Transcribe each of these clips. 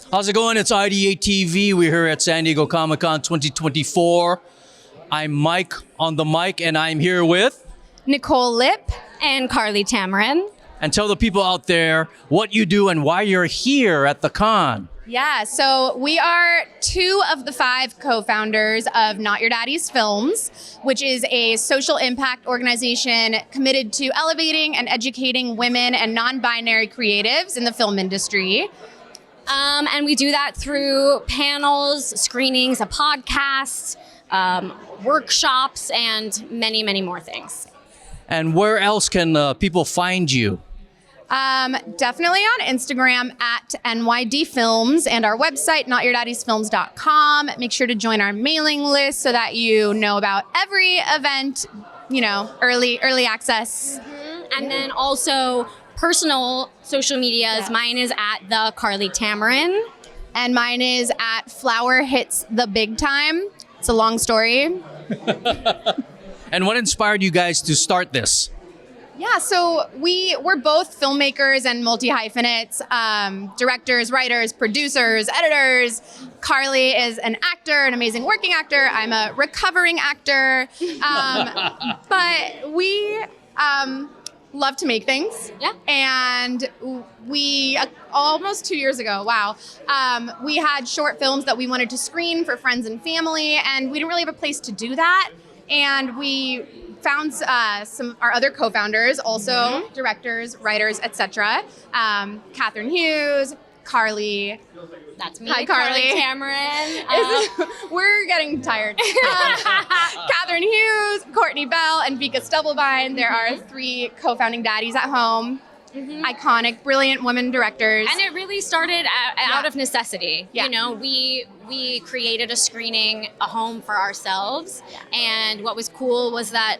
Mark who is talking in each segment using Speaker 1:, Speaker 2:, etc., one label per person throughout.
Speaker 1: How's it going? It's IdeateTV. We're here at San Diego Comic-Con 2024. I'm Mike on the mic, and I'm here with...
Speaker 2: Nicole Lipp and Carlye Tamaren.
Speaker 1: And tell the people out there what you do and why you're here at the con.
Speaker 2: Yeah, so we are 2 of the 5 co-founders of Not Your Daddy's Films, which is a social impact organization committed to elevating and educating women and non-binary creatives in the film industry.
Speaker 3: And we do that through panels, screenings, a podcast, workshops, and many, many more things.
Speaker 1: And where else can people find you?
Speaker 2: Definitely on Instagram at NYD Films and our website, notyourdaddysfilms.com. Make sure to join our mailing list so that you know about every event, early access.
Speaker 3: And then also personal social medias.
Speaker 2: Yeah.
Speaker 3: Mine is at the Carlye Tamaren.
Speaker 2: And mine is at Flower Hits the Big Time. It's a long story.
Speaker 1: And what inspired you guys to start this?
Speaker 2: Yeah, so we're both filmmakers and multi-hyphenates, directors, writers, producers, editors. Carlye is an actor, an amazing working actor. I'm a recovering actor. But we love to make things.
Speaker 3: Yeah.
Speaker 2: And we, almost 2 years ago, we had short films that we wanted to screen for friends and family, and we didn't really have a place to do that. And we found some our other co-founders, also directors, writers, etc. Catherine Hughes, Carlye.
Speaker 3: That's me,
Speaker 2: Hi, Carlye.
Speaker 3: Tamaren.
Speaker 2: We're getting tired. Catherine Hughes, Courtney Bell, and Vika Stubblebine. There are 3 co-founding daddies at home. Iconic, brilliant women directors.
Speaker 3: And it really started out of necessity.
Speaker 2: Yeah.
Speaker 3: We created a screening, a home for ourselves. And what was cool was that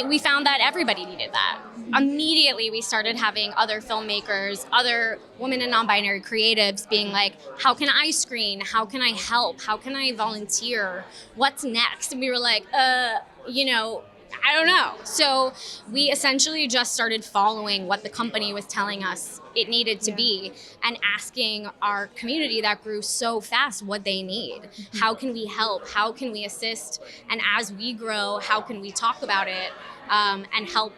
Speaker 3: we found that everybody needed that. Immediately, we started having other filmmakers, other women and non-binary creatives being like, how can I screen? How can I help? How can I volunteer? What's next? And we were like, I don't know. So we essentially just started following what the company was telling us it needed to be and asking our community that grew so fast what they need. How can we help? How can we assist? And as we grow, how can we talk about it and help,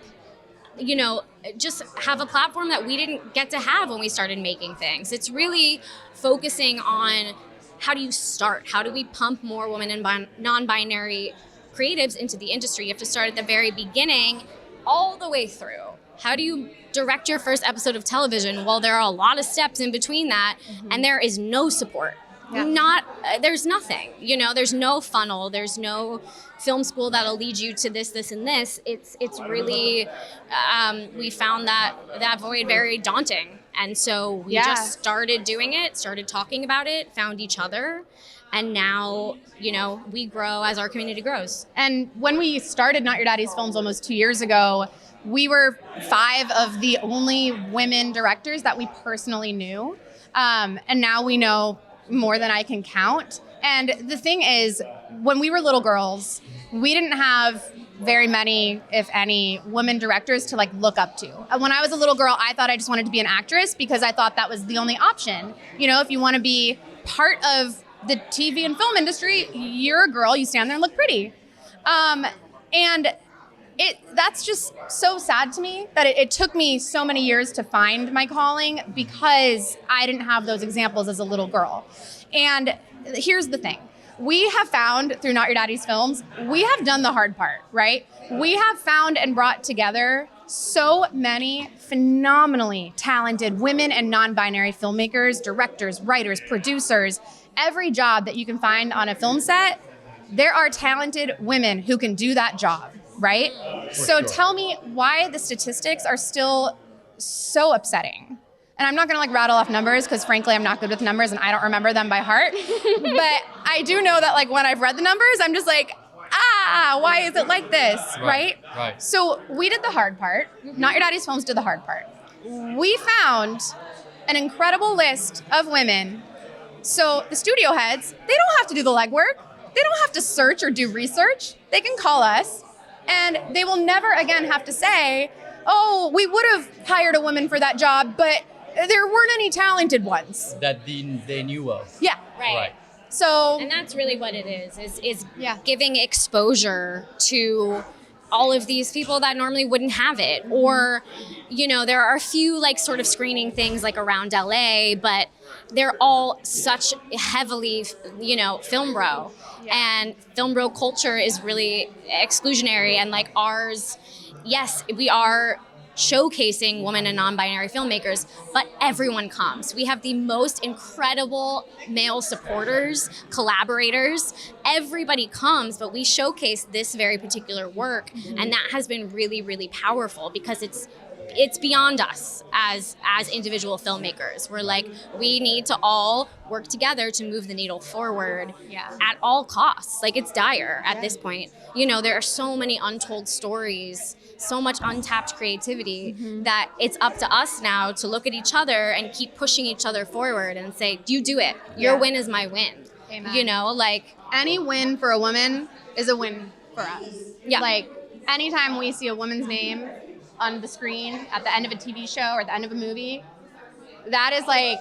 Speaker 3: just have a platform that we didn't get to have when we started making things. It's really focusing on how do you start? How do we pump more women and non-binary creatives into the industry? You have to start at the very beginning all the way through. How do you direct your first episode of television? Well, there are a lot of steps in between that, and there is no support. There's nothing, there's no funnel, there's no film school that'll lead you to this, and this. It's really, we found that void very daunting. And so we just started doing it, started talking about it, found each other. And now, we grow as our community grows.
Speaker 2: And when we started Not Your Daddy's Films almost 2 years ago, we were 5 of the only women directors that we personally knew. And now we know more than I can count. And the thing is, when we were little girls, we didn't have very many, if any, women directors to look up to. When I was a little girl, I thought I just wanted to be an actress because I thought that was the only option. If you want to be part of the TV and film industry, you're a girl, you stand there and look pretty. And that's just so sad to me that it took me so many years to find my calling because I didn't have those examples as a little girl. And here's the thing. We have found through Not Your Daddy's Films, we have done the hard part, right? We have found and brought together so many phenomenally talented women and non-binary filmmakers, directors, writers, producers. Every job that you can find on a film set, there are talented women who can do that job, right? So tell me why the statistics are still so upsetting. And I'm not gonna rattle off numbers because frankly, I'm not good with numbers and I don't remember them by heart. But I do know that when I've read the numbers, I'm just why is it like this, right?
Speaker 1: Right.
Speaker 2: So we did the hard part. Not Your Daddy's Films did the hard part. We found an incredible list of women. So the studio heads, they don't have to do the legwork. They don't have to search or do research. They can call us and they will never again have to say, oh, we would have hired a woman for that job, but there weren't any talented ones.
Speaker 1: That they knew of.
Speaker 2: Yeah.
Speaker 3: Right.
Speaker 2: So
Speaker 3: And that's really what it is
Speaker 2: Yeah.
Speaker 3: giving exposure to all of these people that normally wouldn't have it. Or, there are a few like sort of screening things like around LA, but they're all such heavily, film bro. And film bro culture is really exclusionary. And like ours, yes, we are showcasing women and non-binary filmmakers, but everyone comes. We have the most incredible male supporters, collaborators. Everybody comes, but we showcase this very particular work, and that has been really, really powerful because it's beyond us as individual filmmakers. We're like, we need to all work together to move the needle forward at all costs. Like, it's dire at this point. There are so many untold stories, so much untapped creativity that it's up to us now to look at each other and keep pushing each other forward and say, you do it. Your win is my win.
Speaker 2: Amen.
Speaker 3: Like
Speaker 2: any win for a woman is a win for us.
Speaker 3: Yeah.
Speaker 2: Like anytime we see a woman's name on the screen at the end of a TV show or at the end of a movie, that is like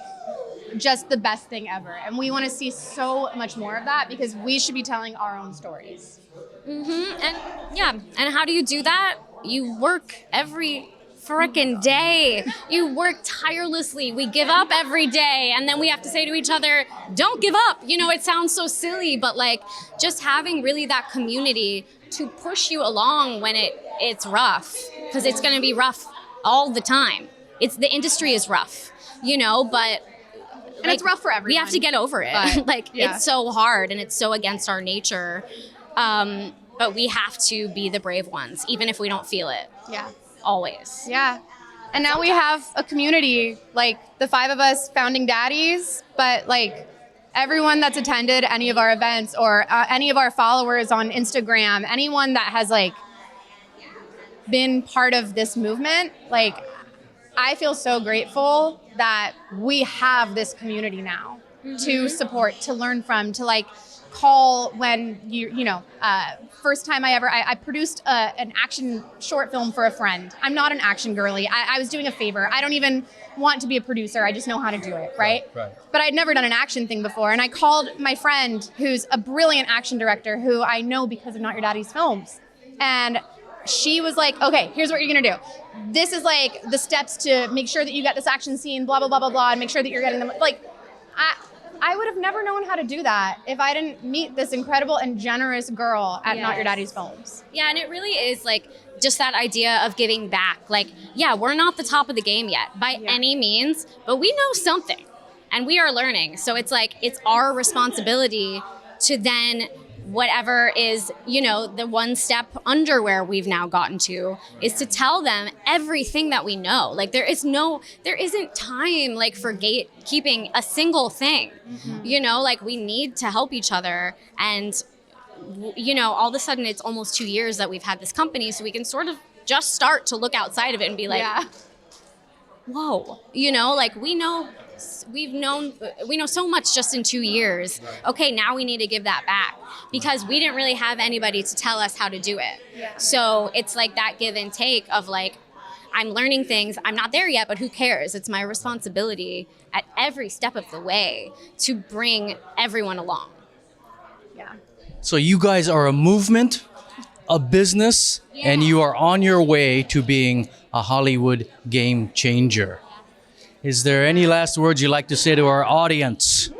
Speaker 2: just the best thing ever. And we want to see so much more of that because we should be telling our own stories.
Speaker 3: And how do you do that? You work every frickin' day. You work tirelessly. We give up every day, and then we have to say to each other, don't give up. It sounds so silly, but like just having really that community to push you along when it's rough, because it's going to be rough all the time. The industry is rough, but
Speaker 2: And it's rough for everyone.
Speaker 3: we have to get over it.
Speaker 2: But,
Speaker 3: It's so hard and it's so against our nature. But we have to be the brave ones, even if we don't feel it.
Speaker 2: Yeah.
Speaker 3: Always.
Speaker 2: Yeah. And now we have a community, like the 5 of us founding daddies, but like everyone that's attended any of our events or any of our followers on Instagram, anyone that has like been part of this movement, like I feel so grateful that we have this community now to support, to learn from, to like call when first time I produced an action short film for a friend. I'm not an action girly. I was doing a favor. I don't even want to be a producer. I just know how to do it, right? But I'd never done an action thing before. And I called my friend who's a brilliant action director who I know because of Not Your Daddy's films. And she was like, okay, here's what you're gonna do. This is like the steps to make sure that you get this action scene, blah, blah, blah, blah, blah, and make sure that you're getting them. Like, I would have never known how to do that if I didn't meet this incredible and generous girl at Not Your Daddy's Films.
Speaker 3: Yeah, and it really is like just that idea of giving back. Like, yeah, we're not the top of the game yet by any means, but we know something and we are learning. So it's like, it's our responsibility to then whatever is, the one step under where we've now gotten to is to tell them everything that we know. Like there isn't time like for gatekeeping a single thing, like we need to help each other. And, all of a sudden it's almost 2 years that we've had this company, so we can sort of just start to look outside of it and be like, whoa, like we know so much just in 2 years. Okay, now we need to give that back because we didn't really have anybody to tell us how to do it. So it's like that give and take of like, I'm learning things. I'm not there yet, but who cares? It's my responsibility at every step of the way to bring everyone along.
Speaker 2: Yeah.
Speaker 1: So you guys are a movement, a business, and you are on your way to being a Hollywood game changer. Is there any last words you'd like to say to our audience?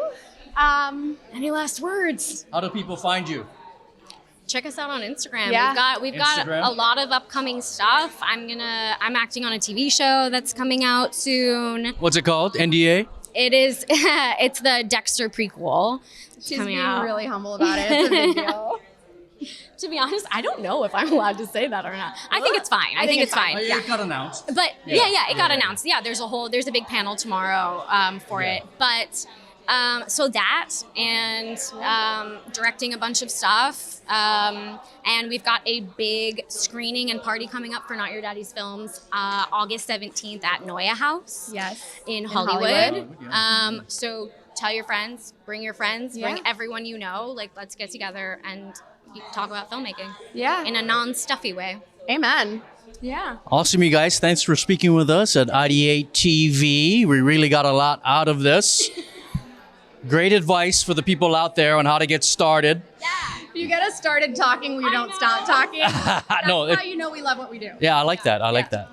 Speaker 3: Any last words?
Speaker 1: How do people find you?
Speaker 3: Check us out on Instagram.
Speaker 2: Yeah.
Speaker 3: We've got a lot of upcoming stuff. I'm acting on a TV show that's coming out soon.
Speaker 1: What's it called? NDA?
Speaker 3: It is. It's the Dexter prequel.
Speaker 2: She's
Speaker 3: coming
Speaker 2: being
Speaker 3: out.
Speaker 2: really humble about it. It's a big deal.
Speaker 3: To be honest, I don't know if I'm allowed to say that or not. I think it's fine. I think it's fine.
Speaker 1: Oh, yeah, it got announced.
Speaker 3: But it got announced. Yeah, there's a big panel tomorrow for it. But so that and directing a bunch of stuff. And we've got a big screening and party coming up for Not Your Daddy's Films, August 17th at Noya House in Hollywood. So tell your friends, bring bring everyone you know. Like, let's get together and talk about filmmaking.
Speaker 2: Yeah.
Speaker 3: In a non-stuffy way.
Speaker 2: Amen. Yeah.
Speaker 1: Awesome, you guys. Thanks for speaking with us at IdeateTV. We really got a lot out of this. Great advice for the people out there on how to get started.
Speaker 2: If you get us started talking, we don't stop talking. That's
Speaker 1: No,
Speaker 2: how you know we love what we do.
Speaker 1: Yeah, I like that. I like that.